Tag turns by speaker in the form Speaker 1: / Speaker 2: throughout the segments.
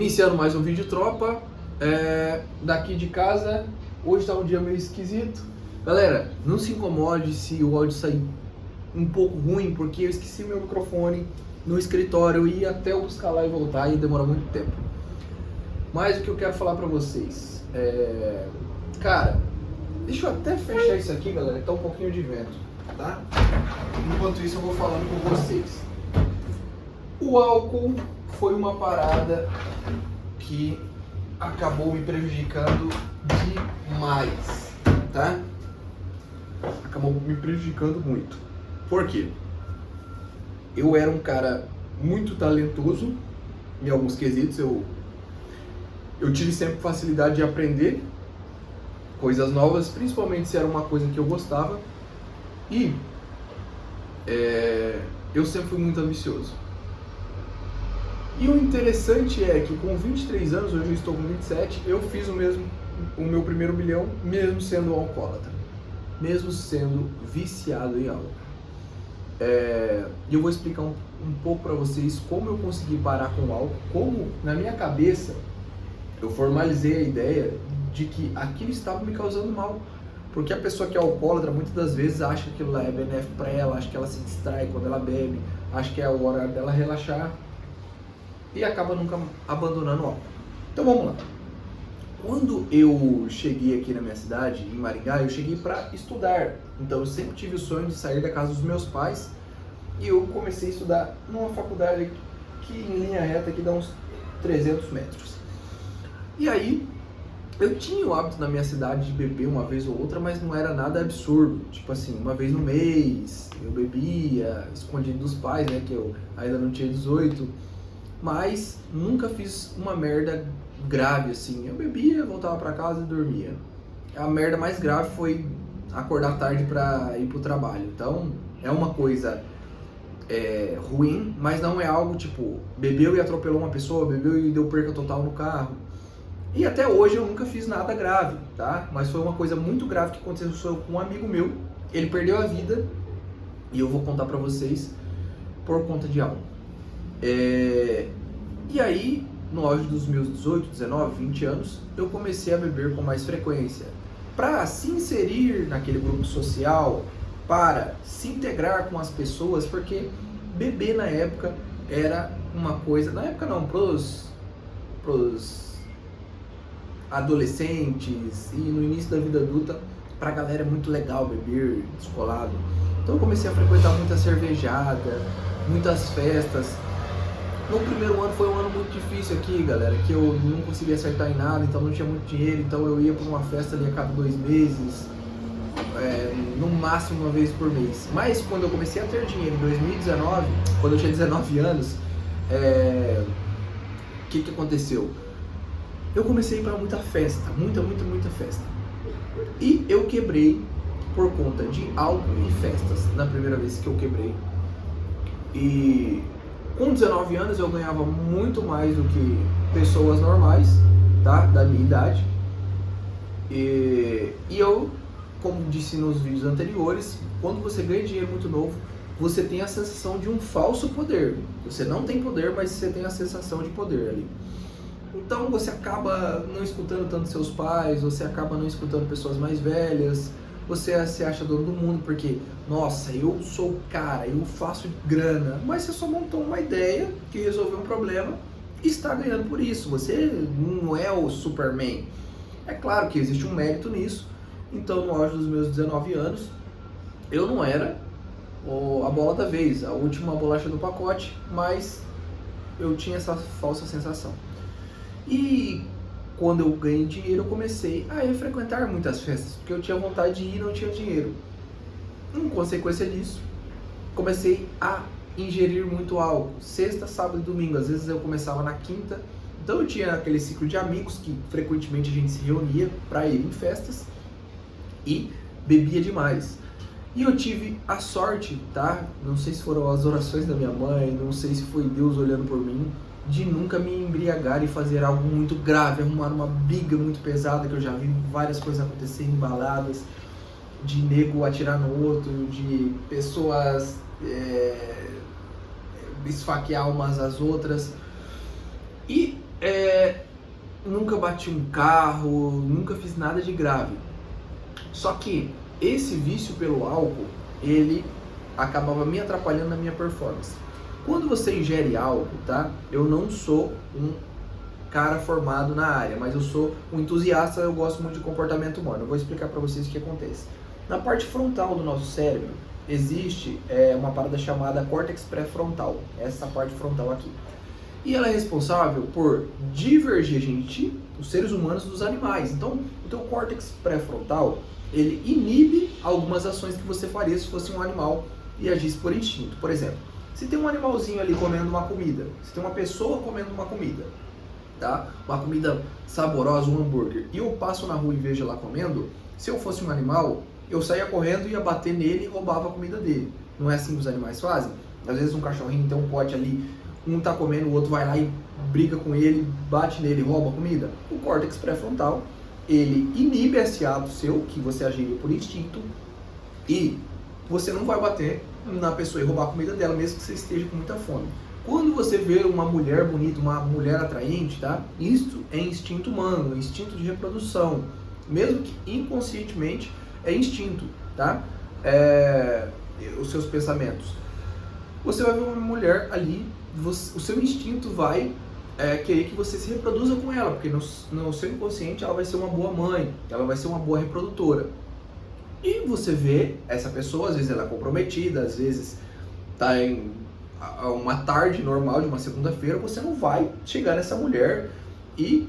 Speaker 1: Iniciando mais um vídeo, tropa, daqui de casa. Hoje tá um dia meio esquisito. Galera, não se incomode se o áudio sair um pouco ruim, porque eu esqueci meu microfone no escritório e até eu buscar lá e voltar e demora muito tempo. Mas o que eu quero falar pra vocês cara, deixa eu até fechar isso aqui, galera, que tá um pouquinho de vento, tá? Enquanto isso eu vou falando com vocês. O álcool foi uma parada que acabou me prejudicando demais, tá? Acabou me prejudicando muito. Por quê? Eu era um cara muito talentoso em alguns quesitos. Eu tive sempre facilidade de aprender coisas novas, principalmente se era uma coisa que eu gostava. E eu sempre fui muito ambicioso. E o interessante é que com 23 anos, hoje eu estou com 27, eu fiz o meu primeiro milhão, mesmo sendo alcoólatra, mesmo sendo viciado em álcool. E eu vou explicar um pouco para vocês como eu consegui parar com o álcool, como na minha cabeça eu formalizei a ideia de que aquilo estava me causando mal. Porque a pessoa que é alcoólatra muitas das vezes acha que aquilo lá é benéfico para ela, acha que ela se distrai quando ela bebe, acha que é a hora dela relaxar e acaba nunca abandonando o álcool. Então vamos lá. Quando eu cheguei aqui na minha cidade, em Maringá, eu cheguei para estudar. Então eu sempre tive o sonho de sair da casa dos meus pais e eu comecei a estudar numa faculdade que em linha reta aqui dá uns 300 metros. E aí eu tinha o hábito na minha cidade de beber uma vez ou outra, mas não era nada absurdo. Tipo assim, uma vez no mês eu bebia, escondido dos pais, né, que eu ainda não tinha 18. Mas nunca fiz uma merda grave assim. Eu bebia, voltava pra casa e dormia. A merda mais grave foi acordar tarde pra ir pro trabalho. Então é uma coisa ruim, mas não é algo tipo bebeu e atropelou uma pessoa, bebeu e deu perca total no carro. E até hoje eu nunca fiz nada grave, tá? Mas foi uma coisa muito grave que aconteceu com um amigo meu. Ele perdeu a vida e eu vou contar pra vocês por conta de algo. E aí, no auge dos meus 18, 19, 20 anos, eu comecei a beber com mais frequência. Para se inserir naquele grupo social, para se integrar com as pessoas, porque beber na época era uma coisa... Na época não, pros adolescentes e no início da vida adulta, pra galera é muito legal beber, descolado. Então eu comecei a frequentar muita cervejada, muitas festas. No primeiro ano foi um ano muito difícil aqui, galera, que eu não conseguia acertar em nada, então não tinha muito dinheiro, então eu ia para uma festa ali a cada 2 meses, no máximo uma vez por mês. Mas quando eu comecei a ter dinheiro em 2019, quando eu tinha 19 anos, o que aconteceu? Eu comecei a ir para muita festa, muita festa. E eu quebrei por conta de álcool e festas, na primeira vez que eu quebrei. E com 19 anos eu ganhava muito mais do que pessoas normais, tá? Da minha idade. E eu, como disse nos vídeos anteriores, quando você ganha dinheiro muito novo, você tem a sensação de um falso poder. Você não tem poder, mas você tem a sensação de poder ali. Então você acaba não escutando tanto seus pais, você acaba não escutando pessoas mais velhas, você se acha dono do mundo porque, nossa, eu sou o cara, eu faço grana, mas você só montou uma ideia que resolveu um problema e está ganhando por isso. Você não é o Superman. É claro que existe um mérito nisso. Então no auge dos meus 19 anos, eu não era a bola da vez, a última bolacha do pacote, mas eu tinha essa falsa sensação. E quando eu ganhei dinheiro, eu comecei a frequentar muitas festas, porque eu tinha vontade de ir e não tinha dinheiro. Em consequência disso, comecei a ingerir muito álcool, sexta, sábado e domingo. Às vezes eu começava na quinta, então eu tinha aquele ciclo de amigos que frequentemente a gente se reunia para ir em festas e bebia demais. E eu tive a sorte, tá? Não sei se foram as orações da minha mãe, não sei se foi Deus olhando por mim, de nunca me embriagar e fazer algo muito grave, arrumar uma briga muito pesada, que eu já vi várias coisas acontecerem em baladas, de nego atirar no outro, de pessoas esfaquear umas às outras. E Nunca bati um carro, nunca fiz nada de grave. Só que esse vício pelo álcool, ele acabava me atrapalhando na minha performance. Quando você ingere álcool, tá? Eu não sou um cara formado na área, mas eu sou um entusiasta, eu gosto muito de comportamento humano. Eu vou explicar para vocês o que acontece. Na parte frontal do nosso cérebro, existe uma parada chamada córtex pré-frontal, essa parte frontal aqui. E ela é responsável por divergir a gente, os seres humanos, dos animais. Então, o teu córtex pré-frontal, ele inibe algumas ações que você faria se fosse um animal e agisse por instinto. Por exemplo, se tem um animalzinho ali comendo uma comida, se tem uma pessoa comendo uma comida, tá? Uma comida saborosa, um hambúrguer, e eu passo na rua e vejo ela comendo, se eu fosse um animal, eu saía correndo, ia bater nele e roubava a comida dele. Não é assim que os animais fazem? Às vezes um cachorrinho tem um pote ali, um tá comendo, o outro vai lá e briga com ele, bate nele e rouba a comida. O córtex pré-frontal, ele inibe esse ato seu, que você agiria por instinto, e você não vai bater na pessoa e roubar a comida dela, mesmo que você esteja com muita fome. Quando você vê uma mulher bonita, uma mulher atraente, tá? Isso é instinto humano, instinto de reprodução. Mesmo que inconscientemente, é instinto, tá? Os seus pensamentos. Você vai ver uma mulher ali, o seu instinto vai querer que você se reproduza com ela, porque no seu inconsciente ela vai ser uma boa mãe, ela vai ser uma boa reprodutora. E você vê essa pessoa, às vezes ela é comprometida, às vezes tá em uma tarde normal de uma segunda-feira, você não vai chegar nessa mulher e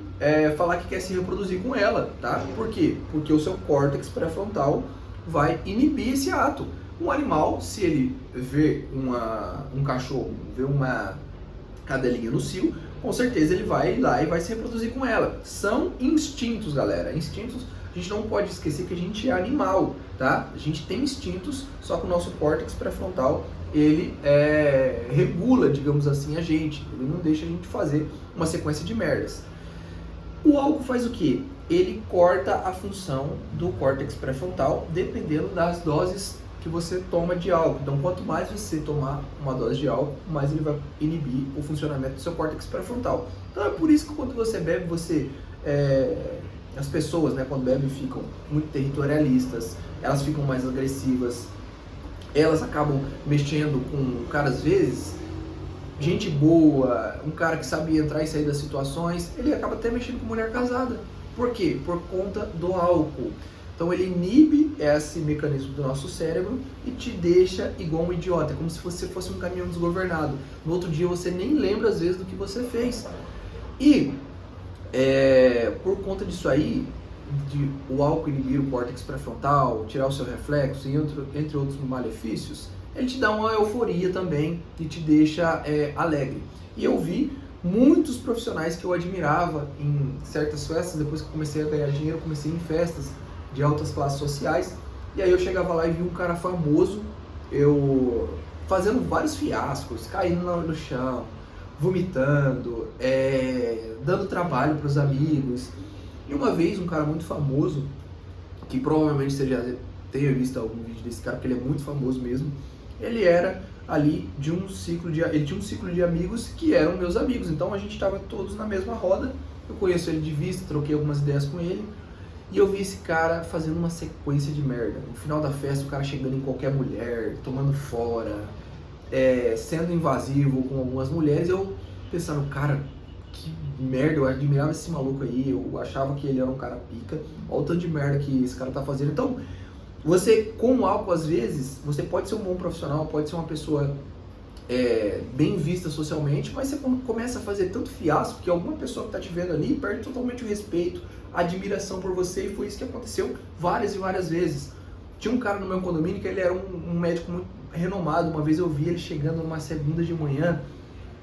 Speaker 1: falar que quer se reproduzir com ela, tá? Por quê? Porque o seu córtex pré-frontal vai inibir esse ato. Um animal, se ele vê um cachorro, vê uma cadelinha no cio, com certeza ele vai lá e vai se reproduzir com ela. São instintos, galera. Instintos, a gente não pode esquecer que a gente é animal, tá? A gente tem instintos, só que o nosso córtex pré-frontal, ele regula, digamos assim, a gente. Ele não deixa a gente fazer uma sequência de merdas. O álcool faz o quê? Ele corta a função do córtex pré-frontal, dependendo das doses que você toma de álcool. Então, quanto mais você tomar uma dose de álcool, mais ele vai inibir o funcionamento do seu córtex pré-frontal. Então, é por isso que quando você bebe, as pessoas, né, quando bebem, ficam muito territorialistas, elas ficam mais agressivas, elas acabam mexendo com um cara, às vezes, gente boa, um cara que sabe entrar e sair das situações, ele acaba até mexendo com mulher casada. Por quê? Por conta do álcool. Então ele inibe esse mecanismo do nosso cérebro e te deixa igual um idiota, como se você fosse um caminhão desgovernado. No outro dia você nem lembra às vezes do que você fez. E por conta disso aí, de o álcool inibir o córtex pré-frontal, tirar o seu reflexo, e entre outros malefícios, ele te dá uma euforia também e te deixa alegre. E eu vi muitos profissionais que eu admirava em certas festas, depois que eu comecei a ganhar dinheiro, eu comecei em festas de altas classes sociais, e aí eu chegava lá e vi um cara famoso, eu fazendo vários fiascos, caindo no chão, vomitando, dando trabalho para os amigos. E uma vez um cara muito famoso, que provavelmente você já tenha visto algum vídeo desse cara, porque ele é muito famoso mesmo, ele era ali ele tinha um ciclo de amigos que eram meus amigos, então a gente estava todos na mesma roda, eu conheço ele de vista, troquei algumas ideias com ele, e eu vi esse cara fazendo uma sequência de merda. No final da festa, o cara chegando em qualquer mulher, tomando fora, sendo invasivo com algumas mulheres, eu pensando, cara, que merda, eu admirava esse maluco aí, eu achava que ele era um cara pica, olha o tanto de merda que esse cara tá fazendo. Então, você, com o álcool, às vezes, você pode ser um bom profissional, pode ser uma pessoa bem vista socialmente, mas você começa a fazer tanto fiasco que alguma pessoa que tá te vendo ali perde totalmente o respeito, a admiração por você, e foi isso que aconteceu várias e várias vezes. Tinha um cara no meu condomínio que ele era um médico muito renomado. Uma vez eu vi ele chegando numa segunda de manhã,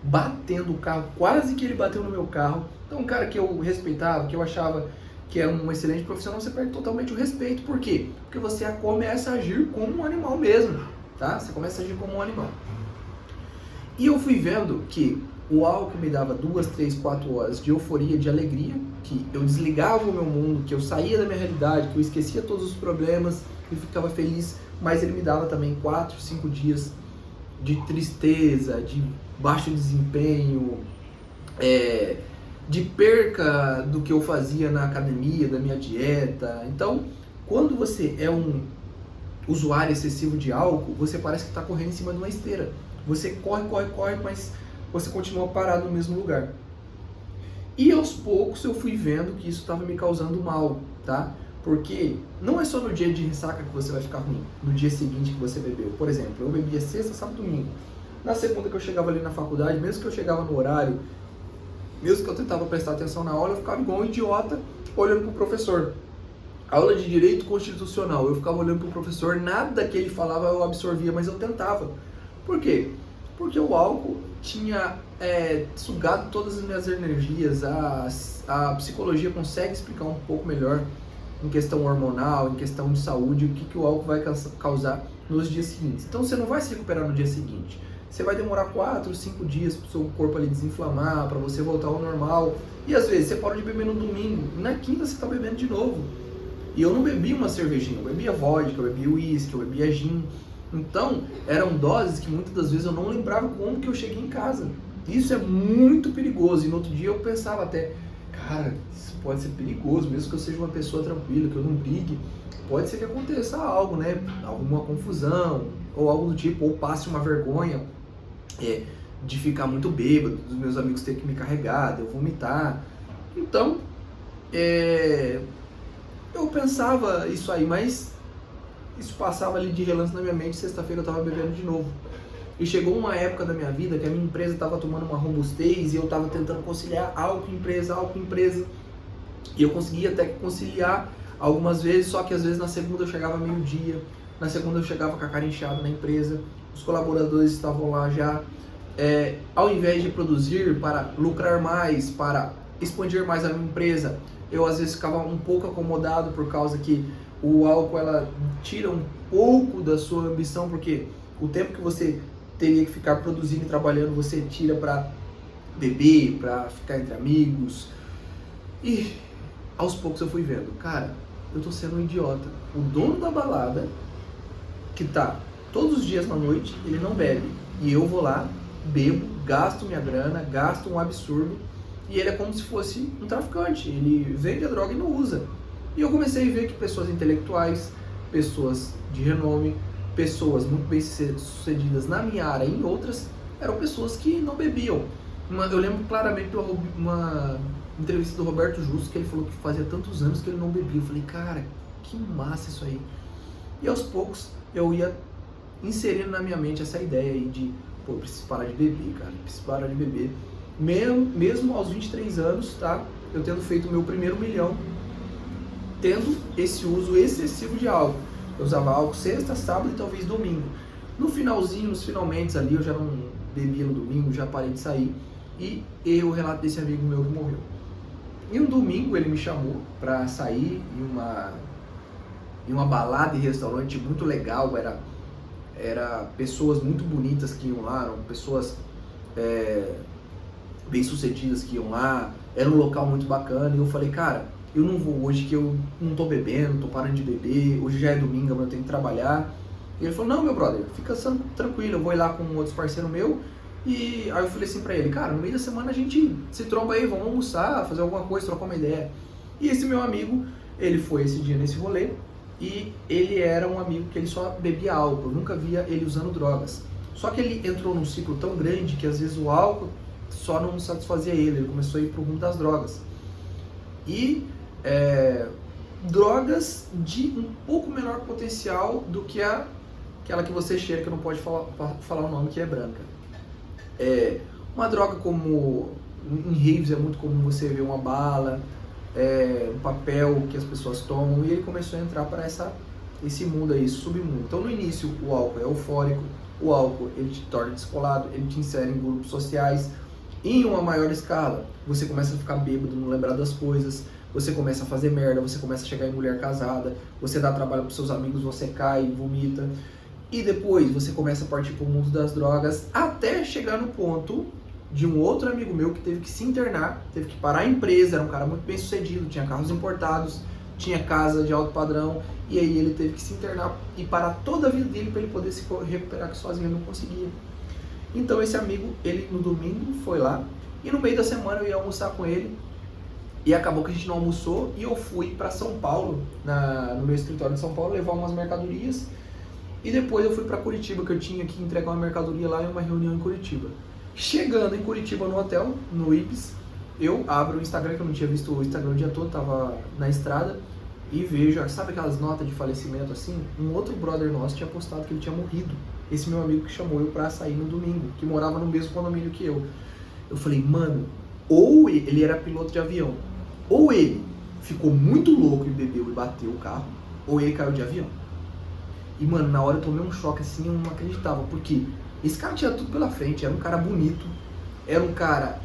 Speaker 1: batendo o carro, quase que ele bateu no meu carro. Então um cara que eu respeitava, que eu achava que é um excelente profissional, você perde totalmente o respeito. Por quê? Porque você começa a agir como um animal mesmo, tá? Você começa a agir como um animal. E eu fui vendo que o álcool me dava 2, 3, 4 horas de euforia, de alegria, que eu desligava o meu mundo, que eu saía da minha realidade, que eu esquecia todos os problemas e ficava feliz, mas ele me dava também 4, 5 dias de tristeza, de baixo desempenho, de perca do que eu fazia na academia, da minha dieta. Então, quando você é um usuário excessivo de álcool, você parece que está correndo em cima de uma esteira. Você corre, corre, corre, mas você continua parado no mesmo lugar. E aos poucos eu fui vendo que isso estava me causando mal, tá? Porque não é só no dia de ressaca que você vai ficar ruim, no dia seguinte que você bebeu. Por exemplo, eu bebia sexta, sábado, domingo. Na segunda que eu chegava ali na faculdade, mesmo que eu chegava no horário, mesmo que eu tentava prestar atenção na aula, eu ficava igual um idiota olhando pro professor. Aula de direito constitucional, eu ficava olhando pro professor, nada que ele falava eu absorvia, mas eu tentava. Por quê? Porque o álcool tinha sugado todas as minhas energias. A psicologia consegue explicar um pouco melhor em questão hormonal, em questão de saúde, o que o álcool vai causar nos dias seguintes. Então você não vai se recuperar no dia seguinte. Você vai demorar 4, 5 dias para o seu corpo ali desinflamar, para você voltar ao normal. E às vezes você para de beber no domingo, e na quinta você está bebendo de novo. E eu não bebia uma cervejinha, eu bebia vodka, eu bebia uísque, eu bebia gin. Então, eram doses que muitas das vezes eu não lembrava como que eu cheguei em casa. Isso é muito perigoso. E no outro dia eu pensava até, cara, isso pode ser perigoso, mesmo que eu seja uma pessoa tranquila, que eu não brigue. Pode ser que aconteça algo, né? Alguma confusão, ou algo do tipo, ou passe uma vergonha de ficar muito bêbado, dos meus amigos terem que me carregar, de eu vomitar. Então, eu pensava isso aí, mas isso passava ali de relance na minha mente. Sexta-feira eu estava bebendo de novo. E chegou uma época da minha vida que a minha empresa estava tomando uma robustez e eu estava tentando conciliar álcool empresa. E eu conseguia até conciliar algumas vezes, só que às vezes na segunda eu chegava meio-dia, na segunda eu chegava com a cara inchada na empresa, os colaboradores estavam lá já. Ao invés de produzir para lucrar mais, para expandir mais a minha empresa, eu às vezes ficava um pouco acomodado por causa que o álcool ela tira um pouco da sua ambição, porque o tempo que você teria que ficar produzindo e trabalhando, você tira para beber, para ficar entre amigos. E aos poucos eu fui vendo, cara, eu tô sendo um idiota. O dono da balada, que tá todos os dias na noite, ele não bebe. E eu vou lá, bebo, gasto minha grana, gasto um absurdo. E ele é como se fosse um traficante. Ele vende a droga e não usa. E eu comecei a ver que pessoas intelectuais, pessoas de renome, pessoas muito bem sucedidas na minha área e em outras, eram pessoas que não bebiam. Eu lembro claramente de uma entrevista do Roberto Justo, que ele falou que fazia tantos anos que ele não bebia. Eu falei, cara, que massa isso aí. E aos poucos eu ia inserindo na minha mente essa ideia aí de, pô, eu preciso parar de beber, cara, eu preciso parar de beber. Mesmo aos 23 anos, tá? Eu tendo feito o meu primeiro milhão, tendo esse uso excessivo de álcool. Eu usava álcool sexta, sábado e talvez domingo. No finalzinho, nos finalmente ali, eu já não bebia no domingo, já parei de sair. E o relato desse amigo meu que morreu. E um domingo ele me chamou para sair em uma balada e restaurante muito legal. Era pessoas muito bonitas que iam lá, eram pessoas bem-sucedidas que iam lá. Era um local muito bacana. E eu falei, cara, eu não vou hoje que eu não tô bebendo, tô parando de beber. Hoje já é domingo, mas eu tenho que trabalhar. E ele falou, não, meu brother, fica tranquilo, eu vou ir lá com outros parceiros meus. E aí eu falei assim pra ele, cara, no meio da semana a gente se tromba aí, vamos almoçar, fazer alguma coisa, trocar uma ideia. E esse meu amigo, ele foi esse dia nesse rolê e ele era um amigo que ele só bebia álcool, eu nunca via ele usando drogas. Só que ele entrou num ciclo tão grande que às vezes o álcool só não satisfazia ele começou a ir pro rumo das drogas. E drogas de um pouco menor potencial do que aquela que você cheira, que não pode falar o nome, que é branca. Uma droga como em raves é muito comum você ver uma bala, um papel que as pessoas tomam, e ele começou a entrar para esse mundo aí, esse submundo. Então no início o álcool é eufórico, o álcool ele te torna descolado, ele te insere em grupos sociais. Em uma maior escala, você começa a ficar bêbado, não lembrar das coisas, você começa a fazer merda, você começa a chegar em mulher casada, você dá trabalho para seus amigos, você cai, vomita. E depois você começa a partir para o mundo das drogas, até chegar no ponto de um outro amigo meu que teve que se internar, teve que parar a empresa, era um cara muito bem sucedido, tinha carros importados, tinha casa de alto padrão, e aí ele teve que se internar e parar toda a vida dele para ele poder se recuperar, que sozinho ele não conseguia. Então esse amigo, ele no domingo foi lá, E no meio da semana eu ia almoçar com ele, e acabou que a gente não almoçou, e eu fui para São Paulo, no meu escritório de São Paulo, levar umas mercadorias, e depois eu fui para Curitiba, que eu tinha que entregar uma mercadoria lá em uma reunião em Curitiba. Chegando em Curitiba no hotel, no Ibis, eu abro o Instagram, que eu não tinha visto o Instagram o dia todo, tava na estrada, e vejo, sabe aquelas notas de falecimento assim? Um outro brother nosso tinha postado que ele tinha morrido. Esse meu amigo que chamou eu pra sair no domingo, que morava no mesmo condomínio que eu. Eu falei, mano, ou ele era piloto de avião, ou ele ficou muito louco e bebeu e bateu o carro, ou ele caiu de avião. E, mano, na hora eu tomei um choque assim, eu não acreditava, porque esse cara tinha tudo pela frente, era um cara bonito, era um cara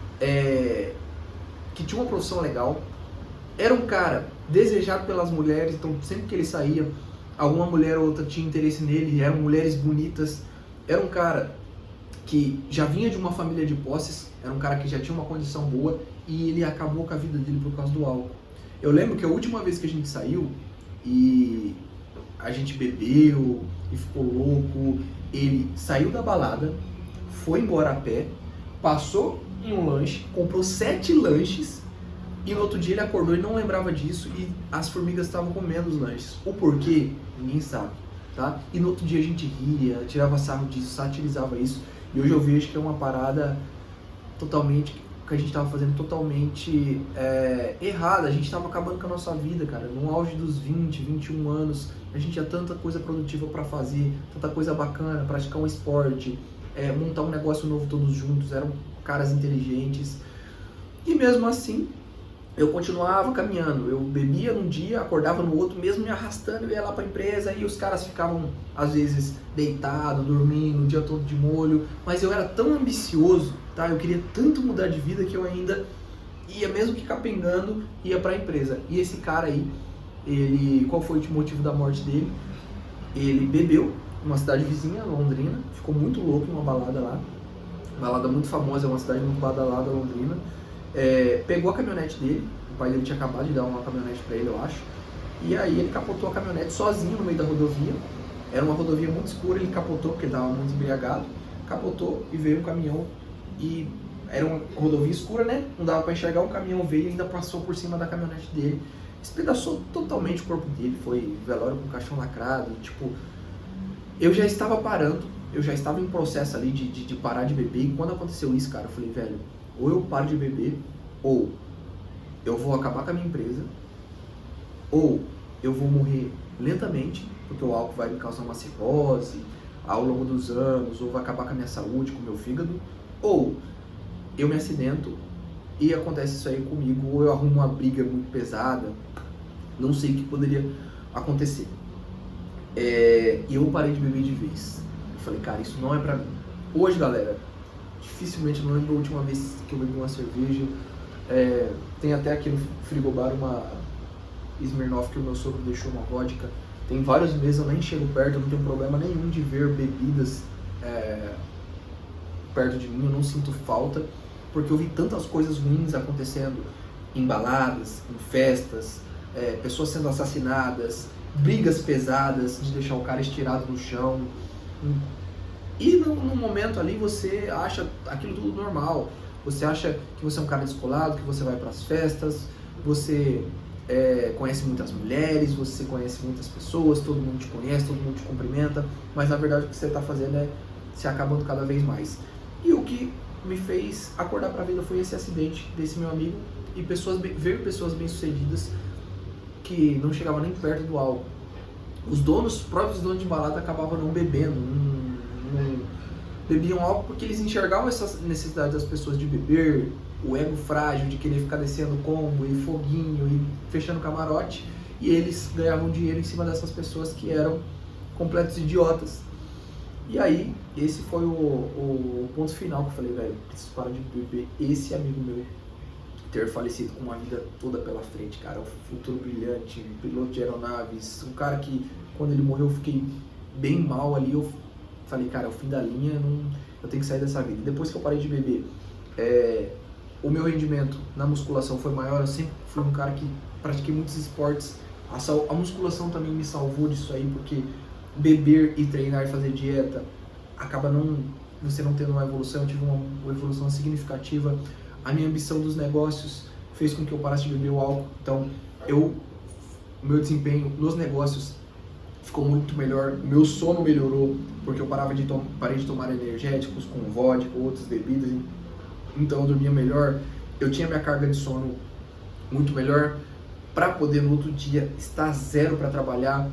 Speaker 1: que tinha uma profissão legal, era um cara desejado pelas mulheres, então sempre que ele saía, alguma mulher ou outra tinha interesse nele, eram mulheres bonitas, era um cara que já vinha de uma família de posses, era um cara que já tinha uma condição boa, e ele acabou com a vida dele por causa do álcool. Eu lembro que a última vez que a gente saiu, e a gente bebeu e ficou louco, ele saiu da balada, foi embora a pé, passou em um lanche, comprou 7 lanches, e no outro dia ele acordou e não lembrava disso, e as formigas estavam comendo os lanches. O porquê? Ninguém sabe, tá? E no outro dia a gente ria, tirava sarro disso, satirizava isso, e hoje eu vejo que é uma parada totalmente, que a gente estava fazendo totalmente errada. A gente estava acabando com a nossa vida, cara. No auge dos 20, 21 anos, a gente tinha tanta coisa produtiva para fazer, tanta coisa bacana, praticar um esporte, montar um negócio novo todos juntos, eram caras inteligentes. E mesmo assim, eu continuava caminhando. Eu bebia num dia, acordava no outro, mesmo me arrastando, eu ia lá para a empresa, e os caras ficavam, às vezes, deitados, dormindo, o dia todo de molho. Mas eu era tão ambicioso, tá? Eu queria tanto mudar de vida que eu ainda ia, mesmo que capengando, ia para a empresa. E esse cara aí, qual foi o motivo da morte dele? Ele bebeu numa cidade vizinha, Londrina, ficou muito louco numa balada lá. Balada muito famosa, é uma cidade muito badalada, Londrina. Pegou a caminhonete dele, o pai dele tinha acabado de dar uma caminhonete pra ele, eu acho, e aí ele capotou a caminhonete sozinho no meio da rodovia. Era uma rodovia muito escura, ele capotou porque ele estava muito embriagado, capotou e veio um caminhão, e era uma rodovia escura, né, não dava pra enxergar, um caminhão veio e ainda passou por cima da caminhonete dele, despedaçou totalmente o corpo dele, foi velório com caixão lacrado, tipo, eu já estava parando, eu já estava em processo ali de parar de beber, e quando aconteceu isso, cara, eu falei, velho, ou eu paro de beber, ou eu vou acabar com a minha empresa, ou eu vou morrer lentamente, porque o álcool vai me causar uma cirrose ao longo dos anos, ou vai acabar com a minha saúde, com o meu fígado, ou eu me acidento e acontece isso aí comigo, ou eu arrumo uma briga muito pesada, não sei o que poderia acontecer. E eu parei de beber de vez. Eu falei, cara, isso não é pra mim. Hoje, galera, dificilmente, eu não lembro a última vez que eu bebi uma cerveja. Tem até aqui no frigobar uma Smirnoff que o meu sogro deixou, uma vodka. Tem vários meses, eu nem chego perto, eu não tenho problema nenhum de ver bebidas perto de mim, eu não sinto falta, porque eu vi tantas coisas ruins acontecendo em baladas, em festas, pessoas sendo assassinadas, brigas pesadas, de deixar o cara estirado no chão. E no momento ali você acha aquilo tudo normal, você acha que você é um cara descolado, que você vai para as festas, você conhece muitas mulheres, você conhece muitas pessoas, todo mundo te conhece, todo mundo te cumprimenta, mas na verdade o que você está fazendo é se acabando cada vez mais. E o que me fez acordar para a vida foi esse acidente desse meu amigo e ver pessoas bem-sucedidas que não chegavam nem perto do álcool. Os próprios donos de balada acabavam não bebendo, não bebiam álcool porque eles enxergavam essa necessidade das pessoas de beber, o ego frágil de querer ficar descendo combo e foguinho e fechando camarote, e eles ganhavam dinheiro em cima dessas pessoas que eram completos idiotas. E aí, esse foi o ponto final que eu falei, velho, preciso parar de beber. Esse amigo meu ter falecido com uma vida toda pela frente, cara, um futuro brilhante, um piloto de aeronaves, um cara que, quando ele morreu, eu fiquei bem mal ali, eu falei, cara, é o fim da linha, eu tenho que sair dessa vida. E depois que eu parei de beber, o meu rendimento na musculação foi maior, eu sempre fui um cara que pratiquei muitos esportes, a musculação também me salvou disso aí, porque beber e treinar e fazer dieta acaba você não tendo uma evolução. Eu tive uma evolução significativa. a minha ambição dos negócios fez com que eu parasse de beber o álcool. Então, o meu desempenho nos negócios ficou muito melhor, o meu sono melhorou, porque eu parei de tomar energéticos com vodka, outras bebidas, então eu dormia melhor, eu tinha minha carga de sono muito melhor, para poder no outro dia estar zero para trabalhar.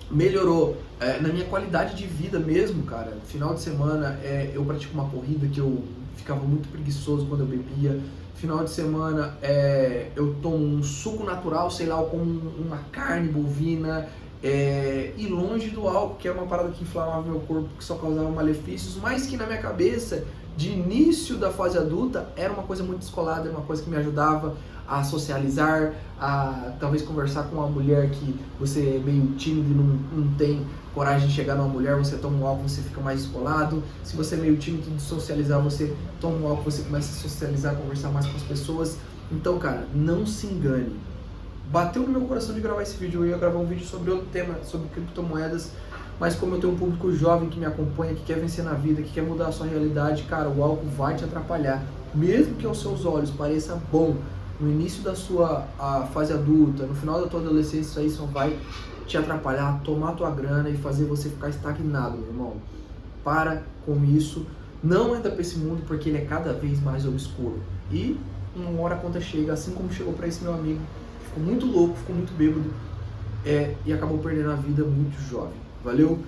Speaker 1: Melhorou na minha qualidade de vida mesmo, cara. Final de semana eu pratico uma corrida que eu ficava muito preguiçoso quando eu bebia. Final de semana eu tomo um suco natural, sei lá, eu como uma carne bovina, e longe do álcool, que é uma parada que inflamava meu corpo, que só causava malefícios, mas que na minha cabeça, de início da fase adulta, era uma coisa muito descolada, era uma coisa que me ajudava a socializar, a talvez conversar com uma mulher que você é meio tímido e não tem coragem de chegar numa mulher, você toma um álcool, você fica mais descolado. Se você é meio tímido de socializar, você toma um álcool, você começa a socializar, conversar mais com as pessoas. Então, cara, não se engane. Bateu no meu coração de gravar esse vídeo, eu ia gravar um vídeo sobre outro tema, sobre criptomoedas, mas como eu tenho um público jovem que me acompanha, que quer vencer na vida, que quer mudar a sua realidade, cara, o álcool vai te atrapalhar. Mesmo que aos seus olhos pareça bom, no início da sua fase adulta, no final da tua adolescência, isso aí só vai te atrapalhar, tomar tua grana e fazer você ficar estagnado, meu irmão. Para com isso, não entra pra esse mundo porque ele é cada vez mais obscuro. E uma hora a conta chega, assim como chegou para esse meu amigo, ficou muito louco, ficou muito bêbado, e acabou perdendo a vida muito jovem. Valeu?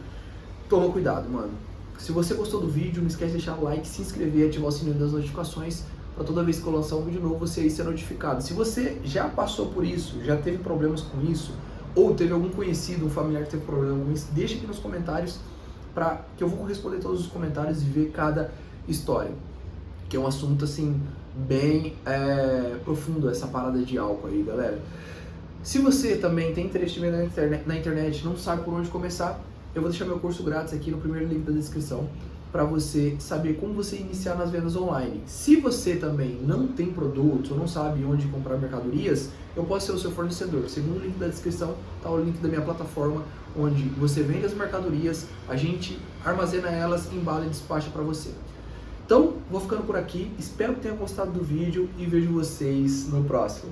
Speaker 1: Toma cuidado, mano. Se você gostou do vídeo, não esquece de deixar o like, se inscrever e ativar o sininho das notificações para toda vez que eu lançar um vídeo novo você aí ser notificado. Se você já passou por isso, já teve problemas com isso, ou teve algum conhecido, um familiar que teve problema com isso, deixa aqui nos comentários que eu vou responder todos os comentários e ver cada história, que é um assunto assim bem profundo, essa parada de álcool aí, galera. Se você também tem interesse na internet, não sabe por onde começar, eu vou deixar meu curso grátis aqui no primeiro link da descrição para você saber como você iniciar nas vendas online. Se você também não tem produtos ou não sabe onde comprar mercadorias, eu posso ser o seu fornecedor. Segundo o link da descrição está o link da minha plataforma, onde você vende as mercadorias, a gente armazena elas, embala e despacha para você. Então, vou ficando por aqui, espero que tenham gostado do vídeo e vejo vocês no próximo.